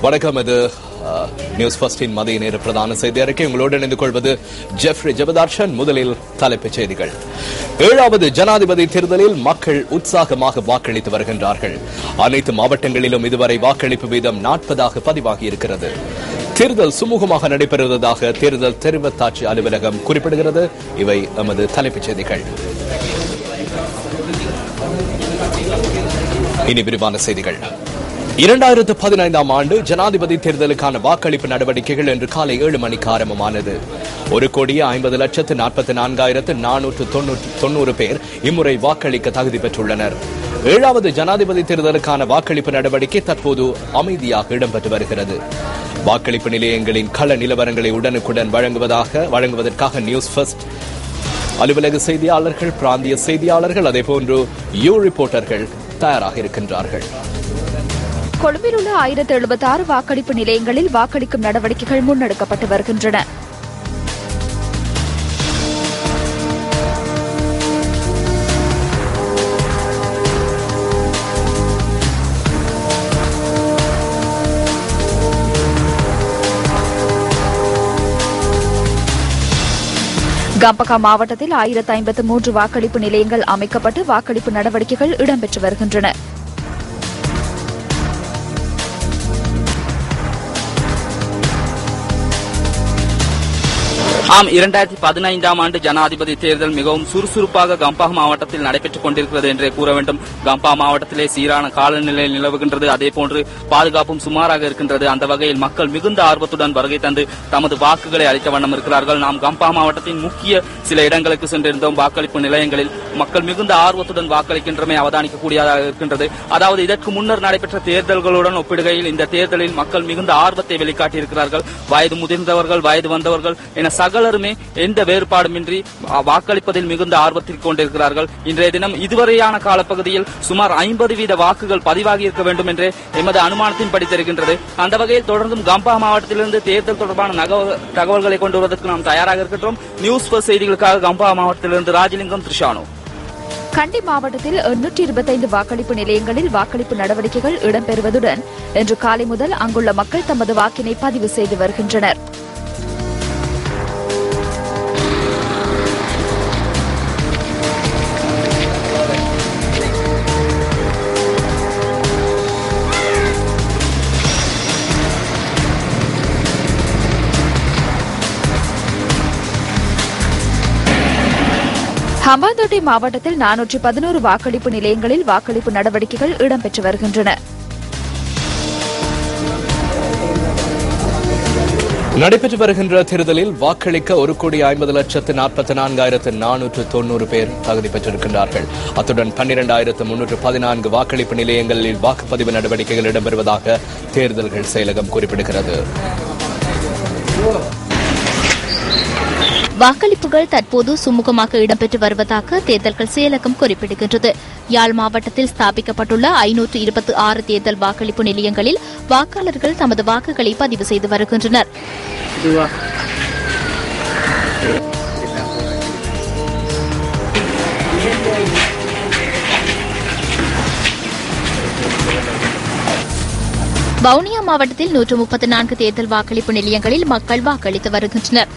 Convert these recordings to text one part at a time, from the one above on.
வணக்கம். இது நியூஸ் ஃபர்ஸ்டின் மதிய நேர பிரதான செய்தி அறிக்கை. உங்களோடு இணைந்து கொள்வது ஜெஃப்ரி ஜெபதார்ஷன். முதலில் தலைப்புச் செய்திகள். 7வது ஜனாதிபதி தேர்தலில் மக்கள் உற்சாகமாக வாக்களித்து வருகின்றார்கள். அனைத்து மாவட்டங்களிலும் இதுவரை வாக்களிப்பு வீதம் 40 பதிவாகியிருக்கிறது. தேர்தல் சுமூகமாக நடைபெறுவதாக தேர்தல் தெரிவத்தாட்சி அலுவலகம் குறிப்பிடுகிறது. இவை எமது தலைப்புச் செய்திகள். இனி விரிவான செய்திகள். 2015ஆம் ஆண்டு ஜனாதிபதி தேர்தலுக்கான வாக்களிப்பு நடவடிக்கைகள் இன்று காலை 7 மணிக்கு ஆரம்பமானது. 1,50,44,490 பேர் இம்முறை வாக்களிக்க தகுதி பெற்றுள்ளனர். 7வது ஜனாதிபதி தேர்தலுக்கான வாக்களிப்பு நடவடிக்கை தற்போது அமைதியாக இடம்பெற்று வருகிறது. வாக்களிப்பு நிலையங்களின் கள நிலவரங்களை உடனுக்குடன் வழங்குவதற்காக நியூஸ் ஃபர்ஸ்ட் அலுவலக செய்தியாளர்கள், பிராந்திய செய்தியாளர்கள், அதேபோன்று யூ ரிப்போர்ட்டர்கள் தயாராக இருக்கின்றார்கள். கொழும்பில் உள்ள 1076 வாக்களிப்பு நிலையங்களில் வாக்களிக்கும் நடவடிக்கைகள் முன்னெடுக்கப்பட்டு வருகின்றன. கம்பகா மாவட்டத்தில் 1053 வாக்களிப்பு நிலையங்கள் அமைக்கப்பட்டு வாக்களிப்பு நடவடிக்கைகள் இடம்பெற்று வருகின்றன. ஆம், 2015ஆம் ஆண்டு ஜனாதிபதி தேர்தல் மிகவும் சுறுசுறுப்பாக கம்பா மாவட்டத்தில் நடைபெற்றுக் கொண்டிருக்கிறது என்றே கூற வேண்டும். கம்பா மாவட்டத்திலே சீரான காலநிலை நிலவுகின்றது. அதேபோன்று பாதுகாப்பும் சுமாராக இருக்கின்றது. அந்த வகையில் மக்கள் மிகுந்த ஆர்வத்துடன் வருகை தந்து தமது வாக்குகளை அளித்த வண்ணம் இருக்கிறார்கள். நாம் கம்பா மாவட்டத்தின் முக்கிய சில இடங்களுக்கு சென்றிருந்தோம். வாக்களிப்பு நிலையங்களில் மக்கள் மிகுந்த ஆர்வத்துடன் வாக்களிக்கின்றமை அவதானிக்கக்கூடியதாக இருக்கின்றது. அதாவது இதற்கு முன்னர் நடைபெற்ற தேர்தல்களுடன் ஒப்பிடுகையில் இந்த தேர்தலில் மக்கள் மிகுந்த ஆர்வத்தை வெளிக்காட்டியிருக்கிறார்கள். வயது முதிர்ந்தவர்கள், வயது வந்தவர்கள் என சகலருமே எந்த வேறுபாடுமின்றி வாக்களிப்பதில் மிகுந்த ஆர்வத்தில் கொண்டிருக்கிறார்கள். இன்றைய தினம் இதுவரையான காலப்பகுதியில் சுமார் 50% வாக்குகள் பதிவாகி இருக்க வேண்டும் என்று எமது அனுமானத்தின்படி தெரிகின்றது. அந்த வகையில் தொடர்ந்தும் கம்பா மாவட்டத்திலிருந்து தேர்தல் தொடர்பான தகவல்களை கொண்டு வருவதற்கு நாம் தயாராக இருக்கின்றோம். நியூஸ் ஃபர்ஸ்ட் செய்திகளுக்காக கம்பா மாவட்டத்திலிருந்து ராஜலிங்கம், திரிஷானு. கண்டி மாவட்டத்தில் 825 வாக்களிப்பு நிலையங்களில் வாக்களிப்பு நடவடிக்கைகள் இடம்பெறுவதுடன் இன்று காலை முதல் அங்குள்ள மக்கள் தமது வாக்கினை பதிவு செய்து வருகின்றனர். ஹம்பாந்தோட்டை மாவட்டத்தில் 411 வாக்களிப்பு நிலையங்களில் வாக்களிப்பு நடவடிக்கைகள் இடம்பெற்று வருகின்றன. நடைபெற்று வருகின்ற தேர்தலில் வாக்களிக்க 1,50,44,490 பேர் தகுதி பெற்றிருக்கின்றார்கள். அத்துடன் 12,314 வாக்களிப்பு நிலையங்களில் வாக்குப்பதிவு நடவடிக்கைகள் இடம்பெறுவதாக தேர்தல்கள் செயலகம் குறிப்பிடுகிறது. வாக்களிப்புகள் தற்போது சுமூகமாக இடம்பெற்று வருவதாக தேர்தல்கள் செயலகம் குறிப்பிடுகின்றது. யாழ் மாவட்டத்தில் ஸ்தாபிக்கப்பட்டுள்ள 526 தேர்தல் வாக்களிப்பு நிலையங்களில் வாக்காளர்கள் தமது வாக்குகளை பதிவு செய்து வருகின்றனர். வவுனியா மாவட்டத்தில் 134 தேர்தல் வாக்களிப்பு நிலையங்களில் மக்கள் வாக்களித்து வருகின்றனர்.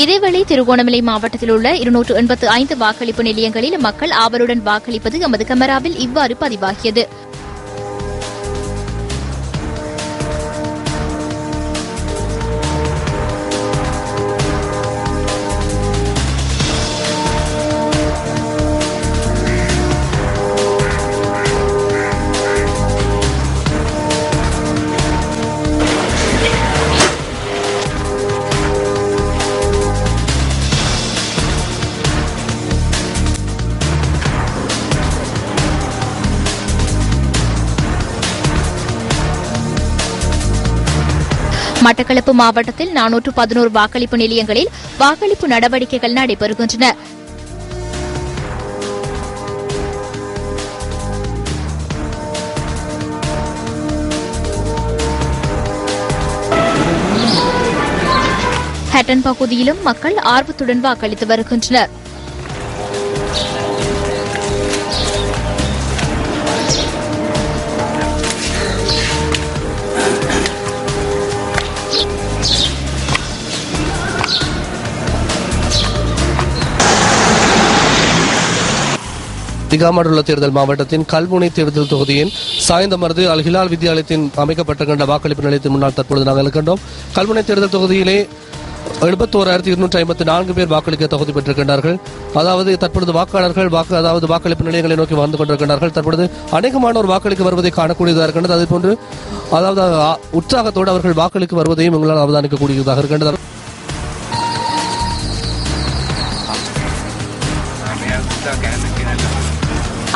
இதேவேளை திருகோணமலை மாவட்டத்தில் உள்ள 285 வாக்களிப்பு நிலையங்களில் மக்கள் ஆவலுடன் வாக்களிப்பது எமது கேமராவில் இவ்வாறு பதிவாகியது. மட்டக்களப்பு மாவட்டத்தில் 411 வாக்களிப்பு நிலையங்களில் வாக்களிப்பு நடவடிக்கைகள் நடைபெறுகின்றன. ஹட்டன் பகுதியிலும் மக்கள் ஆர்வத்துடன் வாக்களித்து வருகின்றனர். திகாமடுள்ள தேர்தல் மாவட்டத்தின் கல்முனை தேர்தல் தொகுதியின் சாய்ந்தமர்து அல் ஹிலால் வித்தியாலயத்தின் அமைக்கப்பட்டிருக்கின்ற வாக்களிப்பு நிலையத்தின் முன்னால் தற்பொழுது நாங்கள் இருக்கின்றோம். கல்முனை தேர்தல் தொகுதியிலே 71,254 பேர் வாக்களிக்க தகுதி பெற்றிருக்கின்றார்கள். அதாவது தற்பொழுது வாக்காளர்கள் வாக்களிப்பு நிலையங்களை நோக்கி வந்து கொண்டிருக்கின்றார்கள். தற்பொழுது அநேகமானோர் வாக்களிக்க வருவதை காணக்கூடியதாக இருக்கின்றது. அதேபோன்று அதாவது உற்சாகத்தோடு அவர்கள் வாக்களிக்க வருவதையும் எங்களால் அவதானிக்கக்கூடியதாக இருக்கின்றது.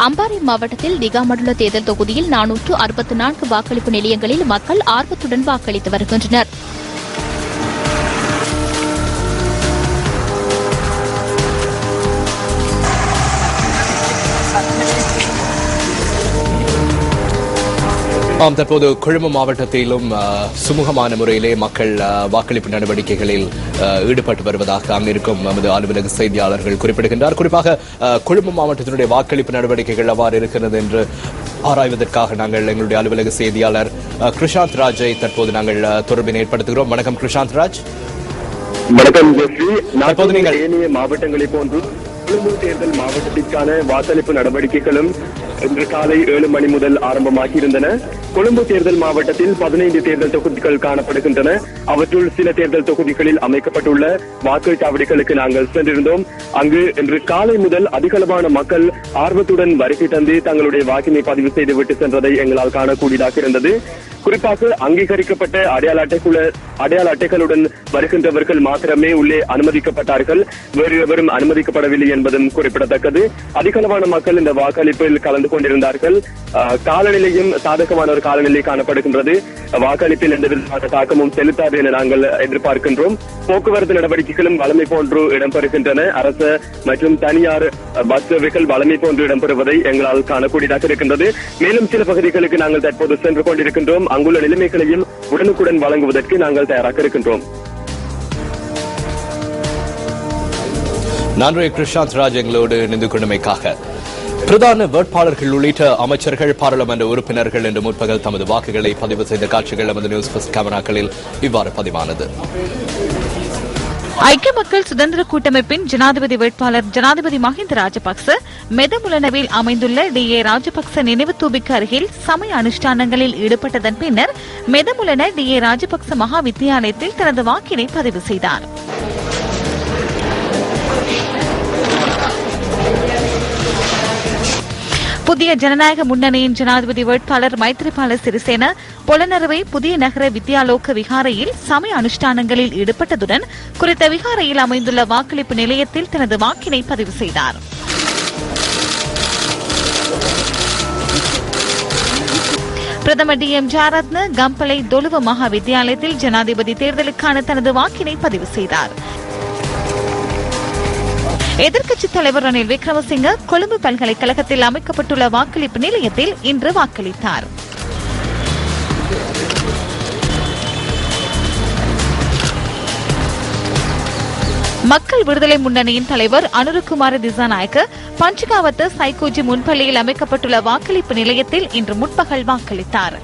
அம்பாறை மாவட்டத்தில் டிகாமடுள்ள தேர்தல் தொகுதியில் 464 வாக்களிப்பு நிலையங்களில் மக்கள் ஆர்வத்துடன் வாக்களித்து வருகின்றனர். தற்போது கொழும்பு மாவட்டத்திலும் சுமூகமான முறையிலே மக்கள் வாக்களிப்பு நடவடிக்கைகளில் ஈடுபட்டு வருவதாக அங்கிருக்கும் நமது அலுவலக செய்தியாளர்கள் குறிப்பிடுகின்றார். குறிப்பாக கொழும்பு மாவட்டத்தினுடைய வாக்களிப்பு நடவடிக்கைகள் எவ்வாறு இருக்கிறது என்று ஆராய்வதற்காக நாங்கள் எங்களுடைய அலுவலக செய்தியாளர் கிருஷாந்த் ராஜை தற்போது நாங்கள் தொடர்பினை ஏற்படுத்துகிறோம். வணக்கம் கிருஷாந்த் ராஜ். வணக்கம் ஜெஃப்ரி. ஏனைய மாவட்டங்களை போன்று கொழும்பு தேர்தல் மாவட்டத்திற்கான வாக்களிப்பு நடவடிக்கைகளும் இன்று காலை 7 மணி முதல் ஆரம்பமாகியிருந்தன. கொழும்பு தேர்தல் மாவட்டத்தில் 15 தேர்தல் தொகுதிகள் காணப்படுகின்றன. அவற்றுள் சில தேர்தல் தொகுதிகளில் அமைக்கப்பட்டுள்ள வாக்குச்சாவடிகளுக்கு நாங்கள் சென்றிருந்தோம். அங்கு இன்று காலை முதல் அதிகளவான மக்கள் ஆர்வத்துடன் வருகை தந்து தங்களுடைய வாக்கினை பதிவு செய்துவிட்டு சென்றதை எங்களால் காணக்கூடியதாக இருந்தது. குறிப்பாக அங்கீகரிக்கப்பட்ட அடையாள அட்டைகளுடன் வருகின்றவர்கள் மாத்திரமே உள்ளே அனுமதிக்கப்பட்டார்கள். வேறு எவரும் அனுமதிக்கப்படவில்லை என்பதும் குறிப்பிடத்தக்கது. அதிகளவான மக்கள் இந்த வாக்களிப்பில் கலந்து கொண்டிருந்தார்கள். காலநிலையும் சாதகமான ஒரு காலநிலை காணப்படுகின்றது. வாக்களிப்பில் எந்த விதமான தாக்கமும் செலுத்தாது என நாங்கள் எதிர்பார்க்கின்றோம். போக்குவரத்து நடவடிக்கைகளும் வளமை போன்று இடம்பெறுகின்றன. அரசு மற்றும் தனியார் பஸ் சேவைகள் வளமை போன்று இடம்பெறுவதை எங்களால் காணக்கூடியதாக இருக்கின்றது. மேலும் சில பகுதிகளுக்கு நாங்கள் தற்போது சென்று கொண்டிருக்கின்றோம். அங்குள்ள நிலைமைகளையும் உடனுக்குடன் வழங்குவதற்கு நாங்கள் தயாராக இருக்கின்றோம். நன்றி கிருஷாந்த் ராஜ் எங்களோடு இணைந்து கொண்டமைக்காக. பிரதான வேட்பாளர்கள் உள்ளிட்ட அமைச்சர்கள், பாராளுமன்ற உறுப்பினர்கள் இன்று முற்பகல் தமது வாக்குகளை பதிவு செய்த காட்சிகள் நமது நியூஸ் ஃபர்ஸ்ட் கேமராக்களில் இவ்வாறு பதிவானது. ஐக்கிய மக்கள் சுதந்திர கூட்டமைப்பின் ஜனாதிபதி வேட்பாளர் ஜனாதிபதி மஹிந்த ராஜபக்ச மெதமுலனவில் அமைந்துள்ள டி.ஏ. ராஜபக்ச நினைவு தூபிக்கு அருகில் சமய அனுஷ்டானங்களில் ஈடுபட்டதன் பின்னர் மெதமுலன டி.ஏ. ராஜபக்ச மகா வித்தியாலயத்தில் தனது வாக்கினை பதிவு செய்தார். புதிய ஜனநாயக முன்னணியின் ஜனாதிபதி வேட்பாளர் மைத்ரிபால சிறிசேன பொலனறுவை புதிய நகர வித்யாலோக விகாரையில் சமய அனுஷ்டானங்களில் ஈடுபட்டதுடன் குறித்த விகாரையில் அமைந்துள்ள வாக்களிப்பு நிலையத்தில் தனது வாக்கினை பதிவு செய்தார். பிரதமர் டி.எம். ஜாரத்ன கம்பளை தொலுவ மகா வித்தியாலயத்தில் ஜனாதிபதி தேர்தலுக்கான தனது வாக்கினை பதிவு செய்தார். எதிர்க்கட்சித் தலைவர் ரணில் விக்ரமசிங்க கொழும்பு பல்கலைக்கழகத்தில் அமைக்கப்பட்டுள்ள வாக்களிப்பு நிலையத்தில் இன்று வாக்களித்தார். மக்கள் விடுதலை முன்னணியின் தலைவர் அனுருகுமார திசாநாயக்க பஞ்சிகாவத்த சைகோஜி முன்பள்ளியில் அமைக்கப்பட்டுள்ள வாக்களிப்பு நிலையத்தில் இன்று முற்பகல் வாக்களித்தார்.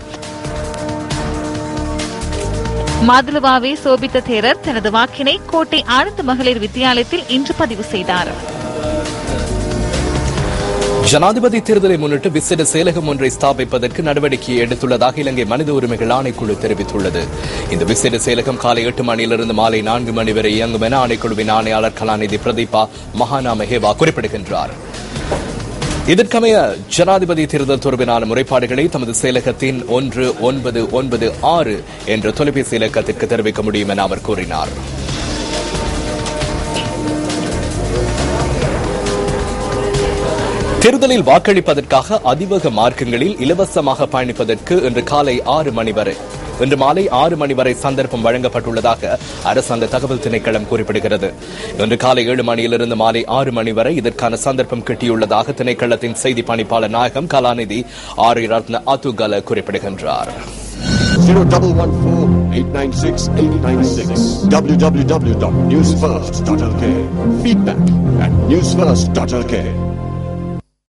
மாதுலுவாவே சோபித்த தேரர் தனது வாக்கினை கோட்டை ஆனந்த மகளிர் வித்தியாலயத்தில் இன்று பதிவு செய்தார். ஜனாதிபதி தேர்தலை முன்னிட்டு விசேட செயலகம் ஒன்றை ஸ்தாபிப்பதற்கு நடவடிக்கை எடுத்துள்ளதாக இலங்கை மனித உரிமைகள் ஆணைக்குழு தெரிவித்துள்ளது. இந்த விசேட செயலகம் காலை 8 மணியிலிருந்து மாலை 4 மணி வரை இயங்கும் என ஆணைக்குழுவின் ஆணையாளர் கலாநிதி பிரதீபா மகாநாமஹேவா குறிப்பிடுகின்றார். இதற்கமைய ஜனாதிபதி தேர்தல் தொடர்பிலான முறைப்பாடுகளை தமது செயலகத்தின் 1996 என்ற தொலைபேசி இலக்கத்திற்கு தெரிவிக்க முடியும் என அவர் கூறினார். தேர்தலில் வாக்களிப்பதற்காக அதிவேக மார்க்கங்களில் இலவசமாக பயணிப்பதற்கு இன்று மாலை 6 மணி வரை சந்தர்ப்பம் வழங்கப்பட்டுள்ளதாக அரசாங்க தகவல் திணைக்களம் குறிப்பிடுகிறது. இன்று காலை 7 மணியிலிருந்து மாலை 6 மணி வரை இதற்கான சந்தர்ப்பம் கிட்டியுள்ளதாக திணைக்களத்தின் செய்தி பணிப்பாளர் நாயகம் கலாநிதி ஆரி ரத்ன அதுகல குறிப்பிடுகின்றார். 0114-896-896 www.newsfirst.lk Feedback@newsfirst.lk